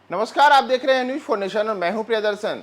नमस्कार, आप देख रहे हैं न्यूज फॉर नेशन और मैं हूं प्रियदर्शन।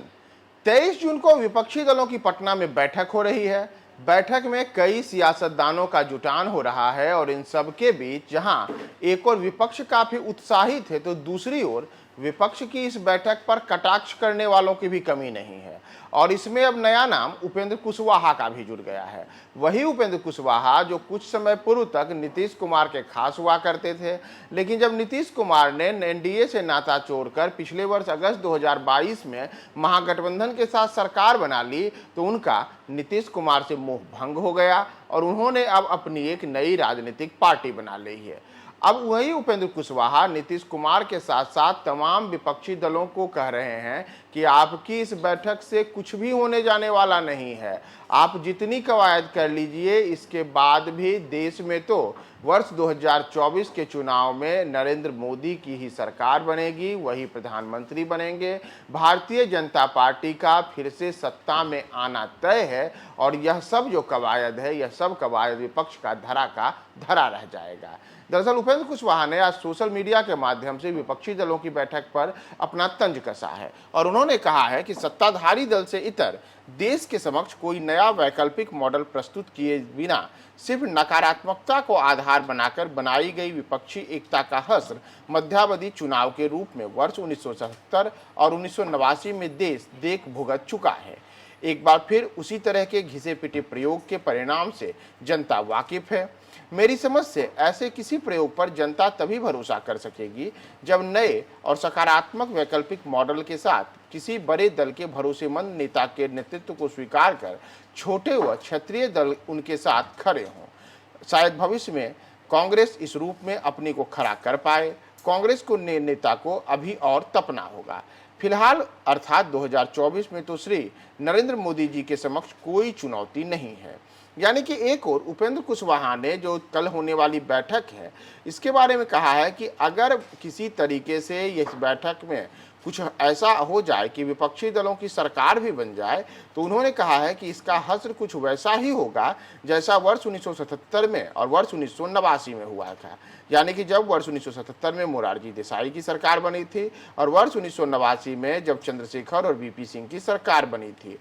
23 जून को विपक्षी दलों की पटना में बैठक हो रही है। बैठक में कई सियासतदानों का जुटान हो रहा है और इन सब के बीच जहां एक और विपक्ष काफी उत्साहित है तो दूसरी ओर विपक्ष की इस बैठक पर कटाक्ष करने वालों की भी कमी नहीं है। और इसमें अब नया नाम उपेंद्र कुशवाहा का भी जुड़ गया है। वही उपेंद्र कुशवाहा जो कुछ समय पूर्व तक नीतीश कुमार के खास हुआ करते थे, लेकिन जब नीतीश कुमार ने एनडीए से नाता जोड़कर पिछले वर्ष अगस्त 2022 में महागठबंधन के साथ सरकार बना ली तो उनका नीतीश कुमार से मोह भंग हो गया और उन्होंने अब अपनी एक नई राजनीतिक पार्टी बना ली है। अब वही उपेंद्र कुशवाहा नीतीश कुमार के साथ साथ तमाम विपक्षी दलों को कह रहे हैं कि आपकी इस बैठक से कुछ भी होने जाने वाला नहीं है। आप जितनी कवायद कर लीजिए, इसके बाद भी देश में तो वर्ष 2024 के चुनाव में नरेंद्र मोदी की ही सरकार बनेगी, वही प्रधानमंत्री बनेंगे। भारतीय जनता पार्टी का फिर से सत्ता में आना तय है और यह सब जो कवायद है, यह सब कवायद विपक्ष का धरा रह जाएगा। दरअसल उपेंद्र कुशवाहा ने आज सोशल मीडिया के माध्यम से विपक्षी दलों की बैठक पर अपना तंज कसा है और उन्होंने कहा है कि सत्ताधारी दल से इतर देश के समक्ष कोई नया वैकल्पिक मॉडल प्रस्तुत किए बिना सिर्फ नकारात्मकता को आधार बनाकर बनाई गई विपक्षी एकता का हश्र मध्यावधि चुनाव के रूप में वर्ष 1977 और 1989 में देश देख भुगत चुका है। एक बार फिर उसी तरह के घिसे पिटे प्रयोग के परिणाम से जनता वाकिफ है। मेरी समझ से ऐसे किसी प्रयोग पर जनता तभी भरोसा कर सकेगी जब नए और सकारात्मक वैकल्पिक मॉडल के साथ किसी बड़े दल के भरोसेमंद नेता के नेतृत्व को स्वीकार कर छोटे व क्षेत्रीय दल उनके साथ खड़े हों। शायद भविष्य में कांग्रेस इस रूप में अपने को खड़ा कर पाए। कांग्रेस को नेता को अभी और तपना होगा। फिलहाल अर्थात 2024 में तो श्री नरेंद्र मोदी जी के समक्ष कोई चुनौती नहीं है। यानी कि एक और उपेंद्र कुशवाहा ने जो कल होने वाली बैठक है इसके बारे में कहा है कि अगर किसी तरीके से इस बैठक में कुछ ऐसा हो जाए कि विपक्षी दलों की सरकार भी बन जाए तो उन्होंने कहा है कि इसका हश्र कुछ वैसा ही होगा जैसा वर्ष 1977 में और वर्ष 1989 में हुआ था। यानी कि जब वर्ष 1977 में मोरारजी देसाई की सरकार बनी थी और वर्ष 1989 में जब चंद्रशेखर और वीपी सिंह की सरकार बनी थी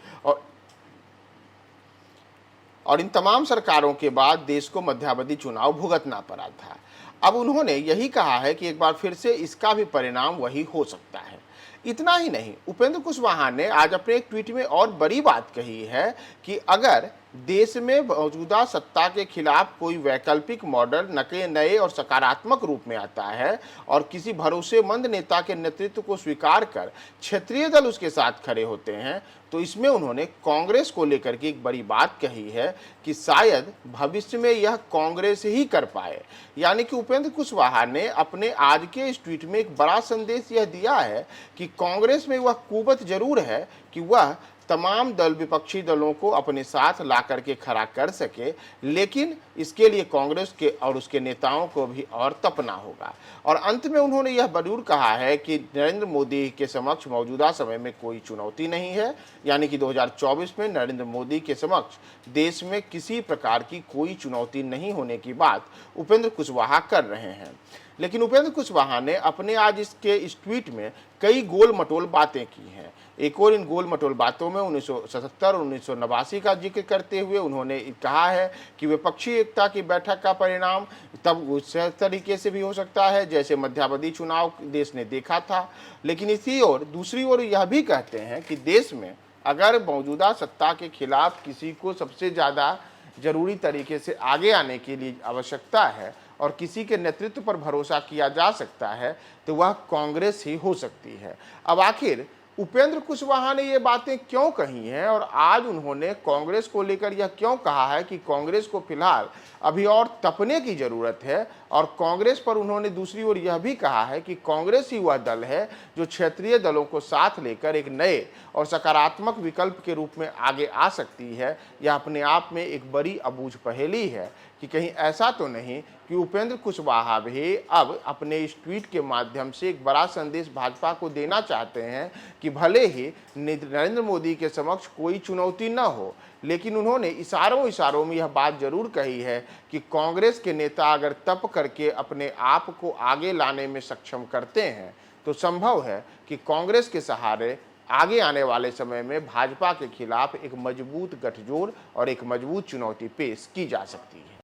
और इन तमाम सरकारों के बाद देश को मध्यावधि चुनाव भुगतना पड़ा था। अब उन्होंने यही कहा है कि एक बार फिर से इसका भी परिणाम वही हो सकता है। इतना ही नहीं, उपेंद्र कुशवाहा ने आज अपने एक ट्वीट में और बड़ी बात कही है कि अगर देश में मौजूदा सत्ता के खिलाफ कोई वैकल्पिक मॉडल नए और सकारात्मक रूप में आता है और किसी भरोसेमंद नेता के नेतृत्व को स्वीकार कर क्षेत्रीय दल उसके साथ खड़े होते हैं तो इसमें उन्होंने कांग्रेस को लेकर के एक बड़ी बात कही है कि शायद भविष्य में यह कांग्रेस ही कर पाए। यानी कि उपेंद्र कुशवाहा ने अपने आज के इस ट्वीट में एक बड़ा संदेश यह दिया है कि कांग्रेस में वह कुवत जरूर है कि वह तमाम दल विपक्षी दलों को अपने साथ ला करके खड़ा कर सके, लेकिन इसके लिए कांग्रेस के और उसके नेताओं को भी और तपना होगा। और अंत में उन्होंने यह जरूर कहा है कि नरेंद्र मोदी के समक्ष मौजूदा समय में कोई चुनौती नहीं है। यानी कि 2024 में नरेंद्र मोदी के समक्ष देश में किसी प्रकार की कोई चुनौती नहीं होने की बात उपेंद्र कुशवाहा कर रहे हैं। लेकिन उपेंद्र कुशवाहा ने अपने आज इस ट्वीट में कई गोल मटोल बातें की हैं। एक और इन गोल मटोल बातों में 1977 और 1989 का जिक्र करते हुए उन्होंने कहा है कि विपक्षी एकता की बैठक का परिणाम तब उस तरीके से भी हो सकता है जैसे मध्यावधि चुनाव देश ने देखा था। लेकिन इसी ओर दूसरी ओर यह भी कहते हैं कि देश में अगर मौजूदा सत्ता के खिलाफ किसी को सबसे ज़्यादा जरूरी तरीके से आगे आने के लिए आवश्यकता है और किसी के नेतृत्व पर भरोसा किया जा सकता है तो वह कांग्रेस ही हो सकती है। अब आखिर उपेंद्र कुशवाहा ने ये बातें क्यों कही हैं और आज उन्होंने कांग्रेस को लेकर यह क्यों कहा है कि कांग्रेस को फिलहाल अभी और तपने की जरूरत है और कांग्रेस पर उन्होंने दूसरी ओर यह भी कहा है कि कांग्रेस ही वह दल है जो क्षेत्रीय दलों को साथ लेकर एक नए और सकारात्मक विकल्प के रूप में आगे आ सकती है। यह अपने आप में एक बड़ी अबूझ पहेली है कि कहीं ऐसा तो नहीं कि उपेंद्र कुशवाहा भी अब अपने इस ट्वीट के माध्यम से एक बड़ा संदेश भाजपा को देना चाहते हैं कि भले ही नरेंद्र मोदी के समक्ष कोई चुनौती न हो, लेकिन उन्होंने इशारों में यह बात जरूर कही है कि कांग्रेस के नेता अगर तप करके अपने आप को आगे लाने में सक्षम करते हैं तो संभव है कि कांग्रेस के सहारे आगे आने वाले समय में भाजपा के खिलाफ एक मजबूत गठजोड़ और एक मजबूत चुनौती पेश की जा सकती है।